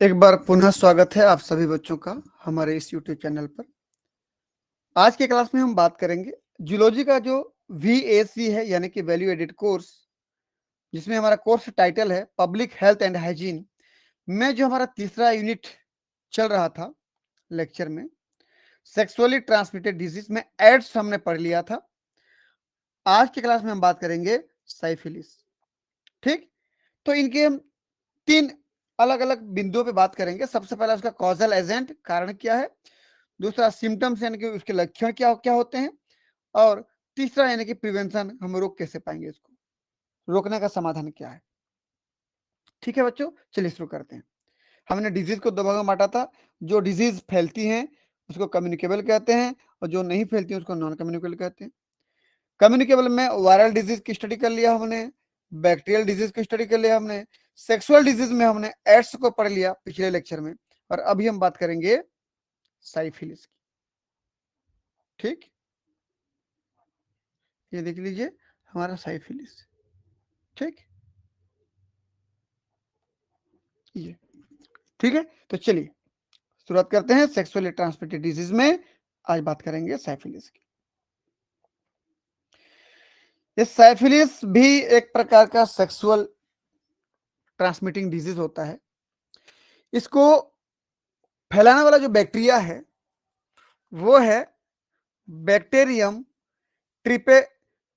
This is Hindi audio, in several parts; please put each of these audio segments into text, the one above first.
एक बार पुनः स्वागत है आप सभी बच्चों का हमारे इस यूट्यूब चैनल पर। आज के क्लास में हम बात करेंगे जूलॉजी का जो VAC है यानी कि वैल्यू एडेड कोर्स, जिसमें हमारा कोर्स टाइटल है पब्लिक हेल्थ एंड हाइजीन में जो हमारा तीसरा यूनिट चल रहा था लेक्चर में, सेक्सुअली ट्रांसमिटेड डिजीज में एड्स हमने पढ़ लिया था। आज की क्लास में हम बात करेंगे साइफिलिस। ठीक, तो इनके हम तीन अलग अलग बिंदुओं पे बात करेंगे। सबसे पहला उसका कॉजल एजेंट, कारण क्या है, दूसरा सिम्टम्स यानी कि उसके लक्षण क्या क्या होते हैं, और तीसरा यानी कि प्रिवेंशन, हम रोक कैसे पाएंगे, इसको रोकने का समाधान क्या है। ठीक है बच्चों, चलिए शुरू करते हैं। हमने डिजीज को दो भागों में बांटा था। जो डिजीज फैलती हैं उसको कम्युनिकेबल कहते हैं, और जो नहीं फैलती है उसको नॉन कम्युनिकेबल कहते हैं। कम्युनिकेबल में वायरल डिजीज की स्टडी कर लिया हमने, बैक्टीरियल डिजीज की स्टडी कर लिया हमने, सेक्सुअल डिजीज में हमने एड्स को पढ़ लिया पिछले लेक्चर में, और अभी हम बात करेंगे साइफिलिस की। ठीक, ये देख लीजिए हमारा साइफिलिस। ठीक, ये ठीक है। तो चलिए शुरुआत करते हैं सेक्सुअली ट्रांसमिटेड डिजीज में। आज बात करेंगे साइफिलिस की। ये साइफिलिस भी एक प्रकार का सेक्सुअल ट्रांसमिटिंग डिजीज होता है। इसको फैलाने वाला जो बैक्टीरिया है वो है बैक्टीरियम ट्रिपे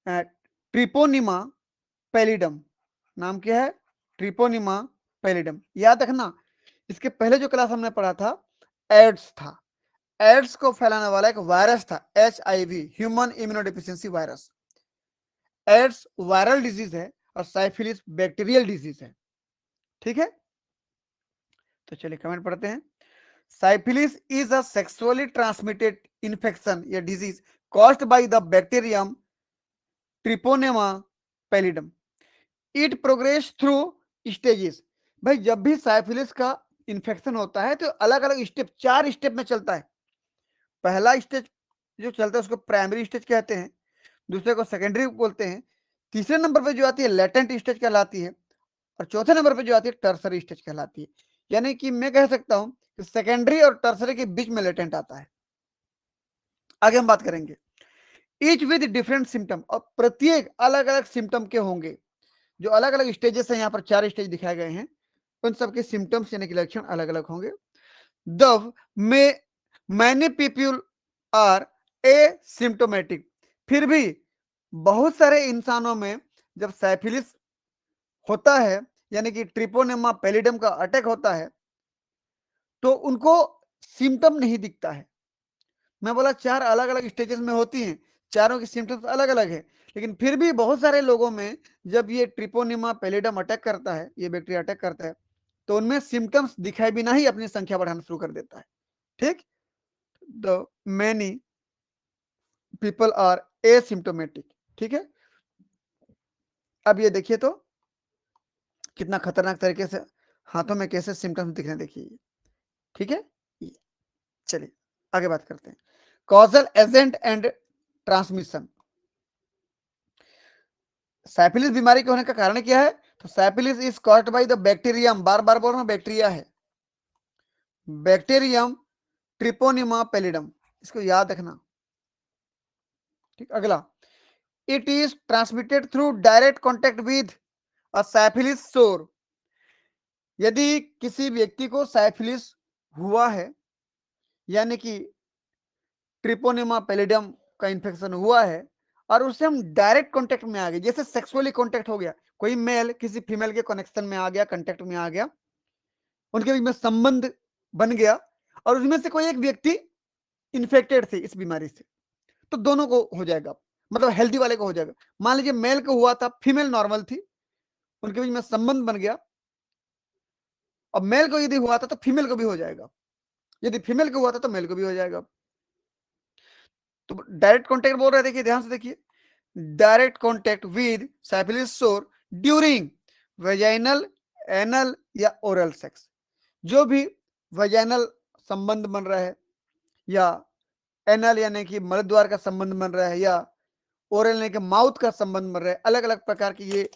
ट्रिपोनिमा पैलिडम। नाम क्या है? Treponema pallidum. याद रखना, इसके पहले जो क्लास हमने पढ़ा था एड्स था। एड्स को फैलाने वाला एक वायरस था, HIV, human immunodeficiency virus. AIDS viral disease है और साइफिलिस बैक्टीरियल डिजीज है। ठीक है, तो चलिए कमेंट पढ़ते हैं। Syphilis is a sexually transmitted infection या disease caused by the bacterium treponema pallidum. It progress through stages. भाई जब भी साइफिलिस का इन्फेक्शन होता है तो अलग अलग स्टेप, 4 स्टेप में चलता है। पहला स्टेज जो चलता है उसको प्राइमरी स्टेज कहते हैं, दूसरे को सेकेंडरी बोलते हैं, तीसरे नंबर पे जो आती है लेटेंट स्टेज कहलाती है, और चौथे नंबर पे जो आती है टर्सरी स्टेज कहलाती है। यानी कि मैं कह सकता हूं कि सेकेंडरी और टर्सरी के बीच में लेटेंट आता है। आगे हम बात करेंगे ईच विद डिफरेंट सिम्टम, और प्रत्येक अलग अलग सिम्टम के होंगे। जो अलग अलग स्टेजेस हैं, यहाँ पर 4 स्टेज दिखाए गए हैं, उन सबके सिम्टम्स यानी कि लक्षण अलग अलग होंगे। द में मैनी पीपल आर एसिम्प्टोमेटिक। फिर भी बहुत सारे इंसानों में जब साइफिलिस होता है यानी कि ट्रिपोनेमा पैलिडम का अटैक होता है तो उनको सिम्टम नहीं दिखता है। मैं बोला 4 अलग अलग स्टेजेस में होती हैं, चारों की सिम्टम्स अलग अलग है, लेकिन फिर भी बहुत सारे लोगों में जब ये ट्रिपोनिमा पैलिडम अटैक करता है, ये बैक्टीरिया अटैक करता है, तो उनमें सिम्टम्स दिखाए बिना ही अपनी संख्या बढ़ाना शुरू कर देता है। ठीक, the many people are asymptomatic. ठीक है, अब ये देखिए तो कितना खतरनाक तरीके से हाथों में कैसे सिम्टम्स दिखने, देखिए। ठीक है, चलिए आगे बात करते हैं causal agent and transmission. Syphilis बीमारी के होने का कारण क्या है? तो syphilis is caused by the bacterium, बार बार बोल रहा हूं बैक्टीरिया है, बैक्टीरियम ट्रिपोनिमा पैलिडम, इसको याद रखना। ठीक, अगला it is transmitted through direct contact with a syphilis sore. यदि किसी व्यक्ति को साइफिलिस हुआ है यानी कि ट्रिपोनिमा पैलिडम का इंफेक्शन हुआ है और उससे हम डायरेक्ट कांटेक्ट में आ गए, जैसे सेक्सुअली कांटेक्ट हो गया, कोई मेल किसी फीमेल के कनेक्शन में आ गया, कांटेक्ट में आ गया, उनके बीच में संबंध बन गया और उसमें से कोई एक व्यक्ति इन्फेक्टेड थे इस बीमारी से, तो दोनों को हो जाएगा, मतलब हेल्दी वाले को हो जाएगा। मान लीजिए मेल को हुआ था, फीमेल नॉर्मल थी, उनके बीच में संबंध बन गया, और मेल को यदि हुआ था तो फीमेल को भी हो जाएगा, यदि फीमेल को हुआ था तो मेल को भी हो जाएगा। तो डायरेक्ट कॉन्टेक्ट बोल रहे हैं, देखिए ध्यान से देखिए, डायरेक्ट कॉन्टेक्ट विद साइफिलिस सोर ड्यूरिंग वेजाइनल, एनल या ओरल सेक्स। जो भी वेजाइनल संबंध बन रहा है या एनल यानी कि मल द्वार का संबंध बन रहा है या ओरल यानी कि माउथ का संबंध बन रहा है, अलग अलग प्रकार के ये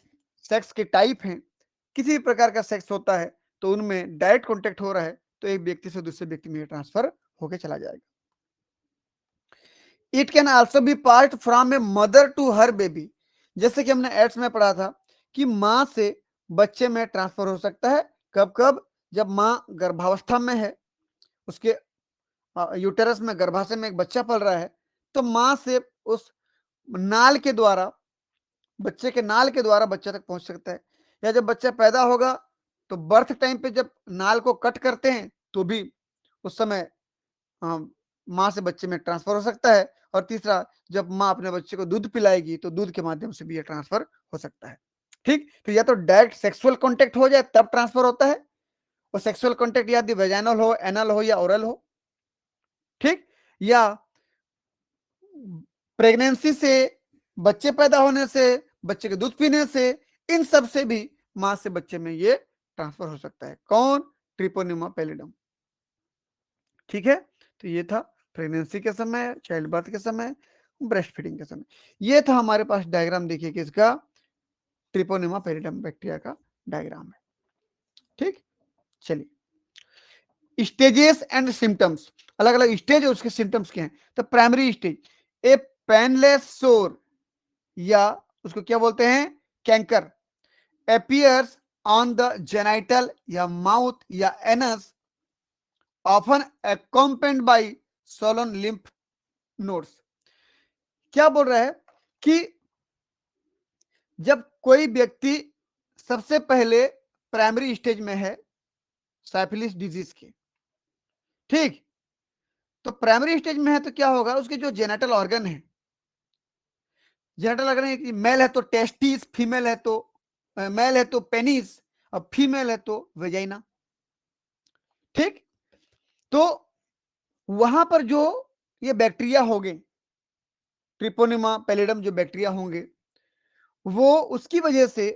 सेक्स के टाइप हैं। किसी भी प्रकार का सेक्स होता है तो उनमें डायरेक्ट कॉन्टेक्ट हो रहा है तो एक व्यक्ति से दूसरे व्यक्ति में ट्रांसफर होके चला जाएगा। It can also be pass from a mother to her baby, जैसे कि हमने एड्स में पढ़ा था कि मां से बच्चे में ट्रांसफर हो सकता है। कब कब? जब मां गर्भावस्था में है, उसके यूटेरस में, गर्भाशय में एक बच्चा पल रहा है, तो मां से उस नाल के द्वारा, बच्चे के नाल के द्वारा बच्चे तक पहुंच सकता है। या जब बच्चा पैदा होगा तो बर्थ टाइम पे जब नाल को कट करते हैं तो भी उस समय मां से बच्चे में ट्रांसफर हो सकता है। और तीसरा, जब मां अपने बच्चे को दूध पिलाएगी तो दूध के माध्यम से भी यह ट्रांसफर हो सकता है। ठीक, तो या तो डायरेक्ट सेक्सुअल कॉन्टेक्ट हो जाए तब ट्रांसफर होता है, और सेक्सुअल कॉन्टेक्ट या वेजाइनल हो, एनल हो या ओरल हो। ठीक, या प्रेगनेंसी से, बच्चे पैदा होने से, बच्चे के दूध पीने से, इन सब से भी मां से बच्चे में ये ट्रांसफर हो सकता है। कौन? Treponema pallidum. ठीक है, तो ये था प्रेगनेंसी के समय, चाइल्ड बर्थ के समय, ब्रेस्ट फीडिंग के समय। ये था हमारे पास डायग्राम, देखिए किसका? ट्रिपोनिमा पैलिडम बैक्टीरिया का डायग्राम है। ठीक, चलिए स्टेजेस एंड सिम्टम्स, अलग अलग स्टेज और उसके सिम्टम्स क्या हैं। तो प्राइमरी स्टेज, ए पेनलेस सोर, या उसको क्या बोलते हैं? Canker, appears on the genital या माउथ या anus, often accompanied by swollen lymph nodes। क्या बोल रहा है कि जब कोई व्यक्ति सबसे पहले प्राइमरी स्टेज में है साइफिलिस डिजीज के, ठीक, तो प्राइमरी स्टेज में है तो क्या होगा? उसके जो जेनेटल ऑर्गन है, जेनेटल ऑर्गन है, मेल है तो टेस्टिस, फीमेल है तो मेल है तो पेनिस, और फीमेल है तो वेजाइना। ठीक, तो वहां पर जो ये बैक्टीरिया होंगे, ट्रिपोनिमा पैलिडम जो बैक्टीरिया होंगे, वो उसकी वजह से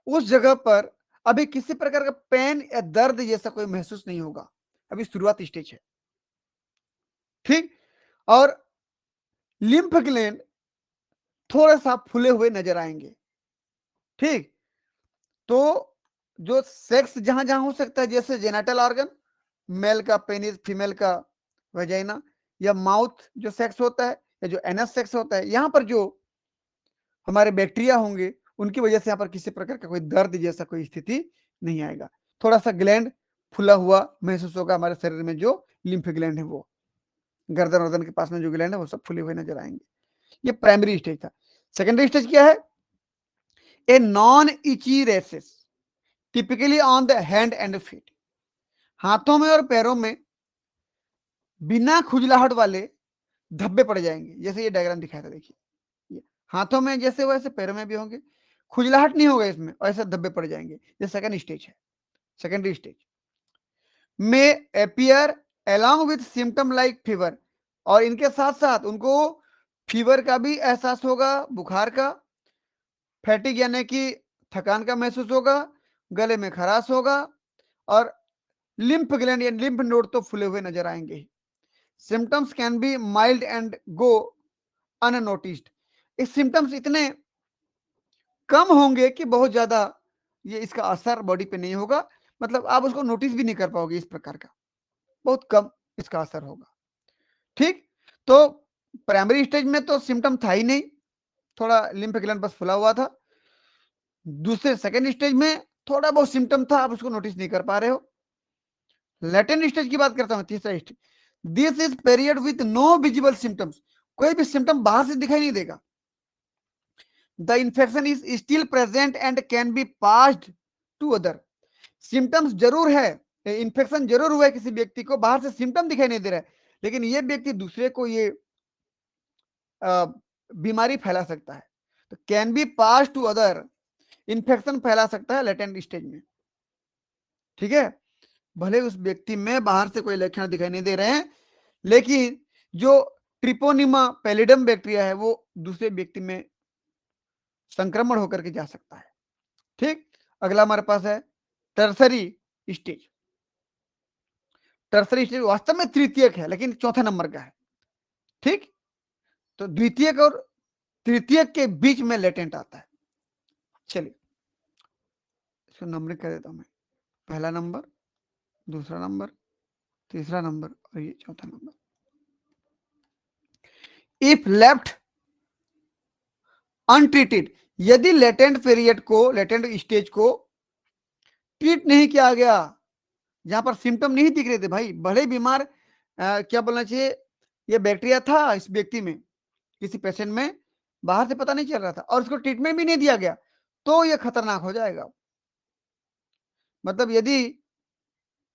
उस जगह पर अभी किसी प्रकार का पेन या दर्द जैसा कोई महसूस नहीं होगा, अभी शुरुआत स्टेज है। ठीक, और लिम्फ ग्लैंड थोड़ा सा फूले हुए नजर आएंगे। ठीक, तो जो सेक्स जहां जहां हो सकता है, जैसे जेनेटल ऑर्गन, मेल का पेनिस, फीमेल का वेजाइना, या माउथ जो सेक्स होता है, या जो एनस सेक्स होता है, यहां पर जो हमारे बैक्टीरिया होंगे उनकी वजह से यहाँ पर किसी प्रकार का कोई दर्द जैसा कोई स्थिति नहीं आएगा। थोड़ा सा ग्लैंड फुला हुआ महसूस होगा हमारे शरीर में, जो लिम्फ ग्लैंड है, वो गर्दन वर्दन के पास में जो ग्लैंड है वो सब फुले हुए नजर आएंगे। ये प्राइमरी स्टेज था। सेकेंडरी स्टेज क्या है? A non itchy rashes typically on the hand and feet, हाथों में और पैरों में बिना खुजलाहट वाले धब्बे पड़ जाएंगे, जैसे ये डायग्राम दिखाया था। देखिए, हाथों में जैसे वैसे पैरों में भी होंगे, खुजलाहट नहीं होगा इसमें, और ऐसे धब्बे पड़ जाएंगे। ये सेकंड स्टेज है, सेकेंडरी स्टेज। में appear along with symptom like fever, और इनके साथ साथ उनको फीवर का भी एहसास होगा, बुखार का, फैटिक यानी कि थकान का महसूस होगा, गले में खराश होगा, और लिम्फ ग्लैंड या लिम्फ नोड तो फुले हुए नजर आएंगे। Symptoms can be mild and go unnoticed, इस सिम्टम्स इतने कम होंगे कि बहुत ज्यादा ये इसका असर बॉडी पे नहीं होगा, मतलब आप उसको नोटिस भी नहीं कर पाओगे, इस प्रकार का बहुत कम इसका असर होगा। ठीक, तो प्राइमरी स्टेज में तो सिम्टम था ही नहीं, थोड़ा लिम्फ ग्लैंड बस फुला हुआ था। दूसरे सेकेंड स्टेज में थोड़ा बहुत सिम्टम था, आप उसको नोटिस नहीं कर पा रहे हो। लेटेंट स्टेज की बात करता हूं, तीसरा stage, this is period with no visible symptoms, कोई भी सिम्टम बाहर से दिखाई नहीं देगा। The infection is still present and can be passed to other, symptoms जरूर है, इन्फेक्शन जरूर हुआ है किसी व्यक्ति को, बाहर से सिम्टम दिखाई नहीं दे रहा है, लेकिन ये व्यक्ति दूसरे को ये बीमारी फैला सकता है। तो can be pass to other, infection फैला सकता है लेटेंट स्टेज में। ठीक है, भले उस व्यक्ति में बाहर से कोई लक्षण दिखाई नहीं दे रहे हैं, लेकिन जो ट्रिपोनिमा पैलिडम बैक्टीरिया है वो दूसरे व्यक्ति में संक्रमण होकर के जा सकता है। ठीक, अगला हमारे पास है टर्सरी स्टेज। टर्सरी स्टेज वास्तव में तृतीयक है, लेकिन चौथे नंबर का है। ठीक, तो द्वितीयक और तृतीयक के बीच में लेटेंट आता है। चलिए इसको नंबरिंग कर देता हूं मैं। पहला नंबर, दूसरा नंबर, तीसरा नंबर और ये चौथा नंबर। इफ लेफ्ट अनट्रीटेड, यदि लेटेंट पीरियड को, लेटेंट स्टेज को ट्रीट नहीं किया गया, जहां पर सिम्टम नहीं दिख रहे थे भाई, बड़े बीमार क्या बोलना चाहिए, ये बैक्टीरिया था इस व्यक्ति में, किसी पेशेंट में, बाहर से पता नहीं चल रहा था और उसको ट्रीटमेंट भी नहीं दिया गया, तो ये खतरनाक हो जाएगा। मतलब यदि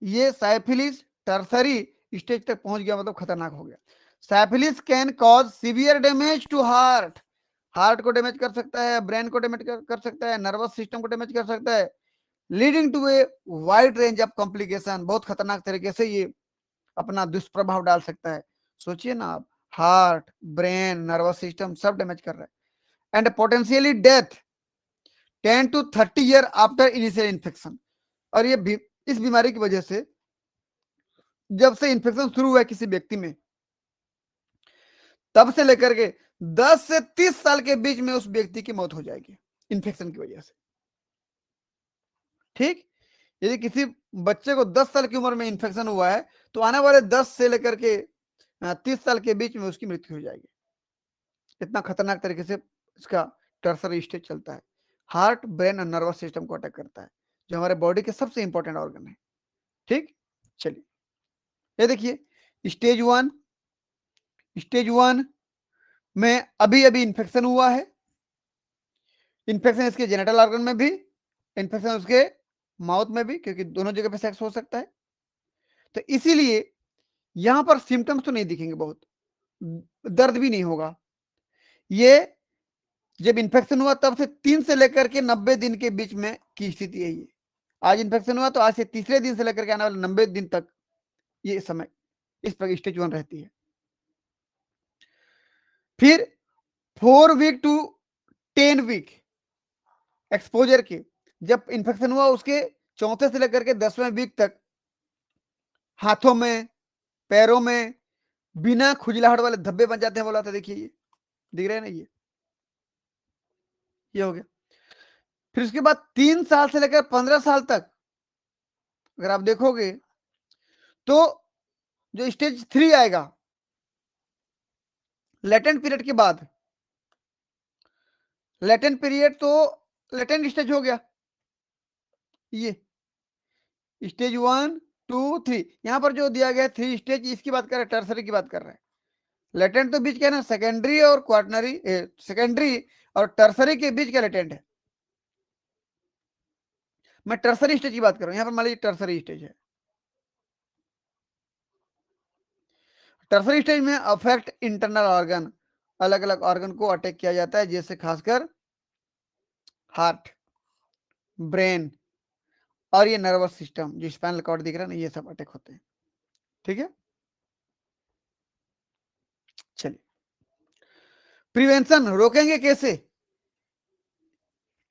ये साइफिलिस टर्सरी स्टेज तक पहुंच गया, मतलब खतरनाक हो गया। Syphilis can cause severe damage to heart, heart को डैमेज कर सकता है, ब्रेन को डैमेज कर सकता है, नर्वस सिस्टम को डैमेज कर सकता है, leading to a wide range of complication, बहुत खतरनाक तरीके से ये अपना दुष्प्रभाव डाल सकता है। सोचिए ना आप, हार्ट, ब्रेन, नर्वस सिस्टम सब डैमेज कर रहा है, and potentially death 10 to 30 year after initial infection. और ये इस बीमारी की वजह से जब से इन्फेक्शन शुरू हुआ है किसी व्यक्ति में, तब से लेकर के 10 से 30 साल के बीच में उस व्यक्ति की मौत हो जाएगी इन्फेक्शन की वजह से। ठीक, यदि किसी बच्चे को 10 साल की उम्र में इन्फेक्शन हुआ है, तो आने वाले 10 से लेकर के 30 साल के बीच में उसकी मृत्यु हो जाएगी। इतना खतरनाक तरीके से इसका टर्सरी स्टेज चलता है। हार्ट, ब्रेन और नर्वस सिस्टम को अटैक करता है, जो हमारे बॉडी के सबसे इंपॉर्टेंट ऑर्गन है। ठीक, चलिए ये देखिए स्टेज वन में अभी अभी इन्फेक्शन हुआ है, इन्फेक्शन इसके जेनिटल ऑर्गन में भी, इन्फेक्शन उसके माउथ में भी, क्योंकि दोनों जगह पे सेक्स हो सकता है। तो इसीलिए यहां पर सिम्टम्स तो नहीं दिखेंगे, बहुत दर्द भी नहीं होगा। ये जब इन्फेक्शन हुआ तब से 3 से लेकर के 90 दिन के बीच में की स्थिति है ये। आज इन्फेक्शन हुआ तो आज से तीसरे दिन से लेकर के आने वाले 90 दिन तक ये समय इस पर स्टेज 1 रहती है। फिर 4 वीक टू 10 वीक एक्सपोजर के, जब इन्फेक्शन हुआ उसके चौथे से लेकर के 10वें वीक तक हाथों में, पैरों में बिना खुजलाहट वाले धब्बे बन जाते हैं, बोला था, देखिए ये दिख रहे हैं ना, ये हो गया। फिर उसके बाद 3 साल से लेकर 15 साल तक अगर आप देखोगे तो जो स्टेज 3 आएगा लेटेंट पीरियड के बाद, लेटेंट पीरियड तो लेटेंट स्टेज हो गया, ये स्टेज 1 2 3, यहां पर जो दिया गया 3 स्टेज, इसकी बात कर रहे हैं, टर्सरी की बात कर रहे हैं। लेटेंट तो बीच क्या है ना, सेकेंडरी और क्वार्टनरी, सेकेंडरी और टर्सरी के बीच का लेटेंट है। मैं टर्सरी स्टेज की बात कर रहा हूं, यहां पर मान लीजिए टर्सरी स्टेज है। टर्सरी स्टेज में अफेक्ट इंटरनल ऑर्गन, अलग अलग ऑर्गन को अटैक किया जाता है, जैसे खासकर हार्ट, ब्रेन और ये नर्वस सिस्टम, जो स्पाइनल कॉर्ड दिख रहा है ना, ये सब अटैक होते हैं। ठीक है, चलिए प्रिवेंशन रोकेंगे कैसे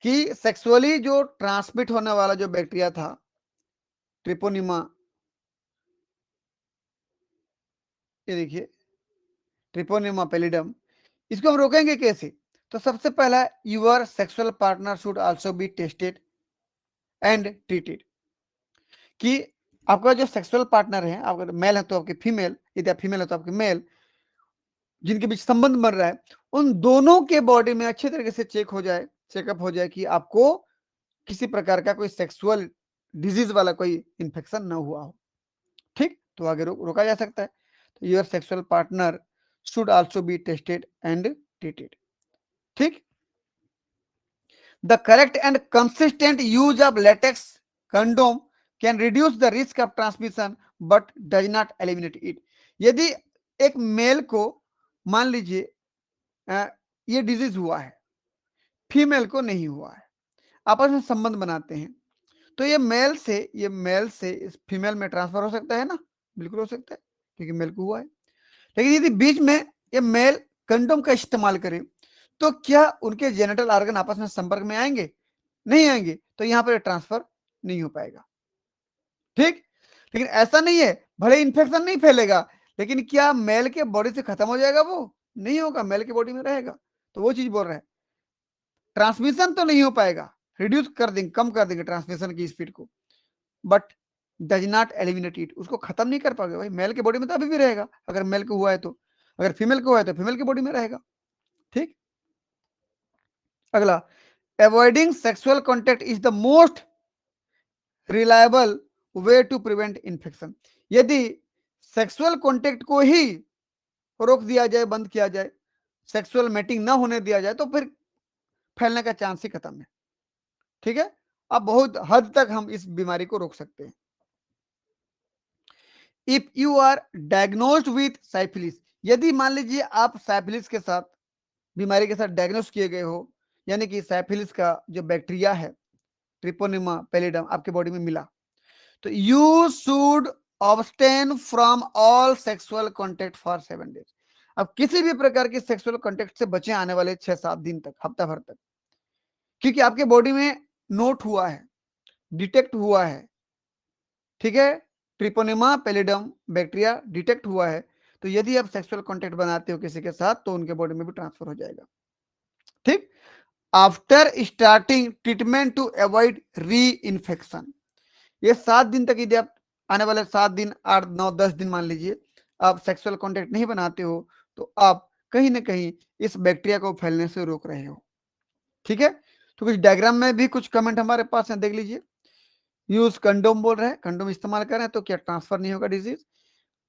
कि सेक्सुअली जो ट्रांसमिट होने वाला जो बैक्टीरिया था ट्रिपोनिमा, ये देखिए ट्रिपोनिमा पैलिडम, इसको हम रोकेंगे कैसे? तो सबसे पहला, your sexual partner should also be tested and treated, कि आपका जो सेक्सुअल पार्टनर है, अगर मेल है तो आपकी फीमेल, यदि आप फीमेल है तो आपकी मेल, जिनके बीच संबंध बन रहा है, उन दोनों के बॉडी में अच्छे तरीके से चेकअप हो जाए कि आपको किसी प्रकार का कोई सेक्सुअल डिजीज वाला कोई इंफेक्शन ना हुआ हो। ठीक, तो आगे रोका जा सकता है। तो your sexual partner should also be tested and treated. ठीक, the correct and consistent use of latex condom can reduce the risk of transmission but does not eliminate it. यदि एक मेल को मान लीजिए ये डिजीज हुआ है, फीमेल को नहीं हुआ है, आपस में संबंध बनाते हैं, तो ये मेल से इस फीमेल में ट्रांसफर हो सकता है ना, बिल्कुल हो सकता है, क्योंकि मेल को हुआ है। लेकिन यदि बीच में ये मेल कंडोम का इस्तेमाल करे, तो क्या उनके जेनिटल ऑर्गन आपस में संपर्क में आएंगे? नहीं आएंगे, तो यहां पर ट्रांसफर नहीं हो पाएगा। ठीक, लेकिन ऐसा नहीं है, भले इन्फेक्शन नहीं फैलेगा, लेकिन क्या मेल के बॉडी से खत्म हो जाएगा? वो नहीं होगा, मेल के बॉडी में रहेगा। तो वो चीज बोल रहे हैं, ट्रांसमिशन तो नहीं हो पाएगा, रिड्यूस कर देंगे, कम कर देंगे ट्रांसमिशन की स्पीड को, but does not eliminate it, उसको खत्म नहीं कर पाओगे भाई, मेल के बॉडी में तो अभी भी रहेगा, अगर मेल को हुआ है तो, अगर फीमेल को हुआ है तो फीमेल की बॉडी में रहेगा। ठीक, अगला, avoiding sexual contact is the most reliable way to prevent infection. यदि सेक्सुअल कॉन्टेक्ट को ही रोक दिया जाए, बंद किया जाए, सेक्सुअल मैटिंग ना होने दिया जाए, तो फिर फैलने का चांस ही खत्म है। ठीक है, अब बहुत हद तक हम इस बीमारी को रोक सकते हैं। If you are diagnosed with syphilis, यदि मान लीजिए आप साइफिलिस के साथ, बीमारी के साथ डायग्नोज किए गए हो, यानी कि साइफिलिस का जो बैक्टीरिया है ट्रिपोनिमा पैलिडम आपके बॉडी में मिला, तो you should abstain from all sexual contact for 7 days। अब किसी भी प्रकार के सेक्सुअल कॉन्टेक्ट से बचे आने वाले 6-7 दिन तक, हफ्ता भर तक, क्योंकि आपके बॉडी में नोट हुआ है, डिटेक्ट हुआ है, ठीक है, ट्रिपोनिमा पैलिडम बैक्टीरिया डिटेक्ट हुआ है, तो यदि आप सेक्सुअल कॉन्टेक्ट बनाते हो किसी के साथ तो उनके बॉडी में भी ट्रांसफर हो जाएगा। ठीक, after starting treatment to avoid reinfection, ये 7 दिन तक, यदि आप आने वाले 7 दिन, 8, 9, 10 दिन मान लीजिए आप सेक्सुअल कॉन्टेक्ट नहीं बनाते हो, तो आप कहीं ना कहीं इस बैक्टीरिया को फैलने से रोक रहे हो। ठीक है, तो कुछ डायग्राम में भी कुछ कमेंट हमारे पास है, देख लीजिए। यूज कंडोम बोल रहे हैं, कंडोम इस्तेमाल करें तो क्या ट्रांसफर नहीं होगा डिजीज।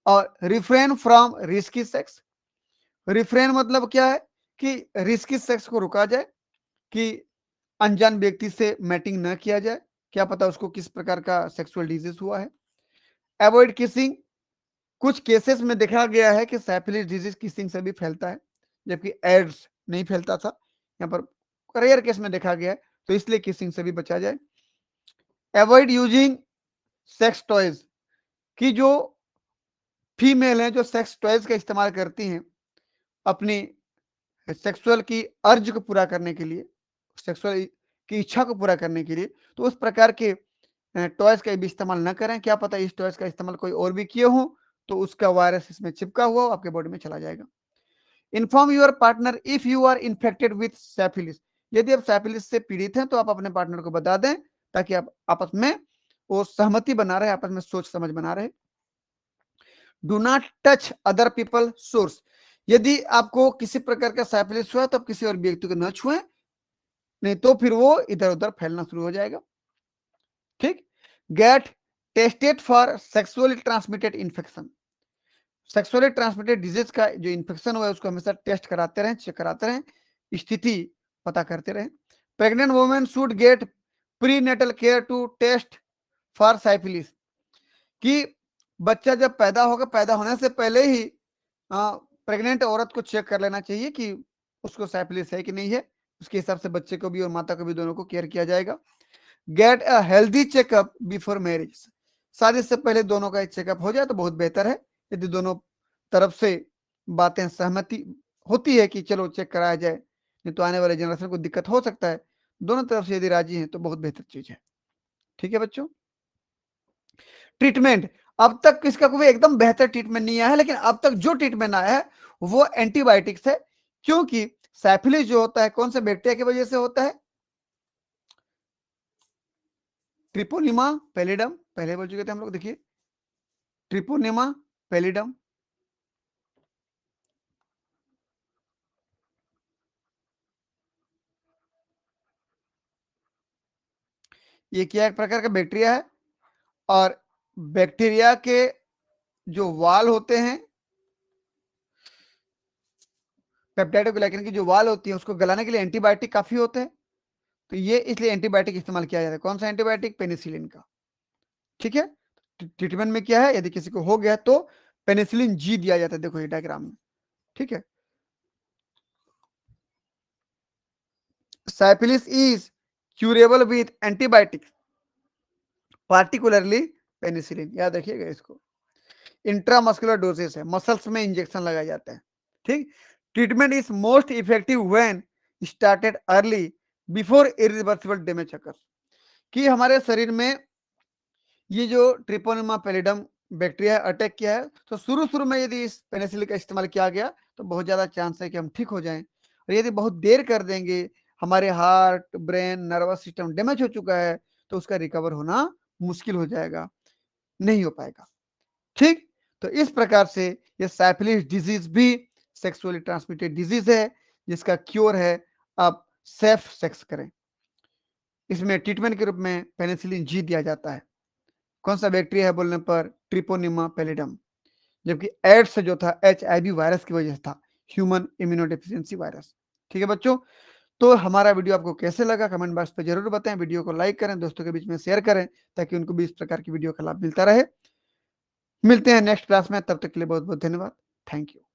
और refrain from risky sex, refrain मतलब क्या है कि रिस्की सेक्स को रुका जाए, कि अनजान व्यक्ति से मैटिंग न किया जाए, क्या पता उसको किस प्रकार का सेक्सुअल डिजीज हुआ है। अवॉइड किसिंग, कुछ केसेस में देखा गया है कि साइफिलिस डिजीज किसिंग से भी फैलता है, जबकि एड्स नहीं फैलता था, यहाँ पर रेयर केस में देखा गया है, तो इसलिए किसिंग से भी बचा जाए। अवॉइड यूजिंग सेक्स टॉयज, कि जो फीमेल हैं जो सेक्स टॉयज का इस्तेमाल करती हैं अपनी सेक्सुअल की अर्ज को पूरा करने के लिए, सेक्सुअल की इच्छा को पूरा करने के लिए, तो उस प्रकार के टॉयज का भी इस्तेमाल न करें, क्या पता इस टॉयज का इस्तेमाल कोई और भी किए हो तो उसका वायरस इसमें चिपका हुआ हो, आपके बॉडी में चला जाएगा। Inform your partner if you are infected with syphilis, यदि आप सैफिलिस से पीड़ित हैं तो आप अपने पार्टनर को बता दें, ताकि आप आपस में वो सहमति बना रहे, आपस में सोच समझ बना रहे। Do not touch other people source, यदि आपको किसी प्रकार का सैफिलिस हुआ तो आप किसी और व्यक्ति को न छुएं, नहीं तो फिर वो इधर उधर फैलना शुरू हो जाएगा। ठीक, get tested for sexually transmitted infection, sexually transmitted disease का जो इन्फेक्शन हुआ है उसको हमेशा टेस्ट कराते रहें, चेक कराते रहें, स्थिति पता करते रहें। Pregnant women should get prenatal care to test for syphilis, कि बच्चा जब पैदा होगा, पैदा होने से पहले ही प्रेग्नेंट औरत को चेक कर लेना चाहिए कि उसको साइफिलिस है कि नहीं है, उसके हिसाब से बच्चे को भी और माता को भी दोनों को केयर किया जाएगा। Get a healthy checkup before marriage, शादी से पहले दोनों का चेकअप हो जाए तो बहुत बेहतर है, यदि दोनों तरफ से बातें सहमति होती है कि चलो चेक कराया जाए, नहीं तो आने वाले जनरेशन को दिक्कत हो सकता है, दोनों तरफ से यदि राजी हैं तो बहुत बेहतर चीज है। ठीक है बच्चों, ट्रीटमेंट, अब तक इसका कोई एकदम बेहतर ट्रीटमेंट नहीं आया है, लेकिन अब तक जो ट्रीटमेंट आया है वो एंटीबायोटिक्स है, क्योंकि सैफिलिस जो होता है कौन से बैक्टीरिया की वजह से होता है, ट्रिपोनिमा पैलिडम, पहले बोल चुके थे हम लोग, देखिए ट्रिपोनिमा पैलिडम, ये क्या एक प्रकार का बैक्टीरिया है, और बैक्टीरिया के जो वाल होते हैं, पेप्टाइडोग्लाइकन की जो वाल होती है उसको गलाने के लिए एंटीबायोटिक काफी होते हैं, तो ये इसलिए एंटीबायोटिक इस्तेमाल किया जाता है। कौन सा एंटीबायोटिक, पेनिसिलिन का। ठीक है, ट्रीटमेंट में क्या है, यदि किसी को हो गया तो पेनिसिलिन जी दिया जाता है, देखो ये डायग्राम में। ठीक है, syphilis is curable with antibiotics, particularly penicillin, याद रखिएगा इसको। इंट्रामस्कुलर डोजेस है, मसल्स में इंजेक्शन लगाए जाते हैं। ठीक, treatment is most effective when started early before irreversible damage occurs, कि हमारे शरीर में ये जो ट्रिपोनिमा पैलिडम बैक्टीरिया अटैक किया है, तो शुरू शुरू में यदि इस पेनिसिलिन का इस्तेमाल किया गया तो बहुत ज्यादा चांस है कि हम ठीक हो जाएं, और यदि बहुत देर कर देंगे, हमारे heart, brain, nervous system damage हो चुका है, तो उसका रिकवर होना मुश्किल हो जाएगा, नहीं हो पाएगा। ठीक, तो इस प्रकार से ये साइफिलिस डिजीज भी सेक्सुअली ट्रांसमिटेड डिजीज है, जिसका क्योर है आप सेफ सेक्स करें। इसमें ट्रीटमेंट के रूप में पेनिसिलिन जी दिया जाता है। कौन सा बैक्टीरिया है बोलने पर ट्रिपोनिमा पैलिडम, जबकि एड्स जो था HIV वायरस की वजह से था, ह्यूमन इम्यूनोडेफिशिएंसी वायरस। ठीक है बच्चों, तो हमारा वीडियो आपको कैसे लगा कमेंट बॉक्स पर जरूर बताएं। वीडियो को लाइक करें, दोस्तों के बीच में शेयर करें, ताकि उनको भी इस प्रकार की वीडियो का लाभ मिलता रहे। मिलते हैं नेक्स्ट क्लास में, तब तक के लिए बहुत बहुत धन्यवाद। Thank you.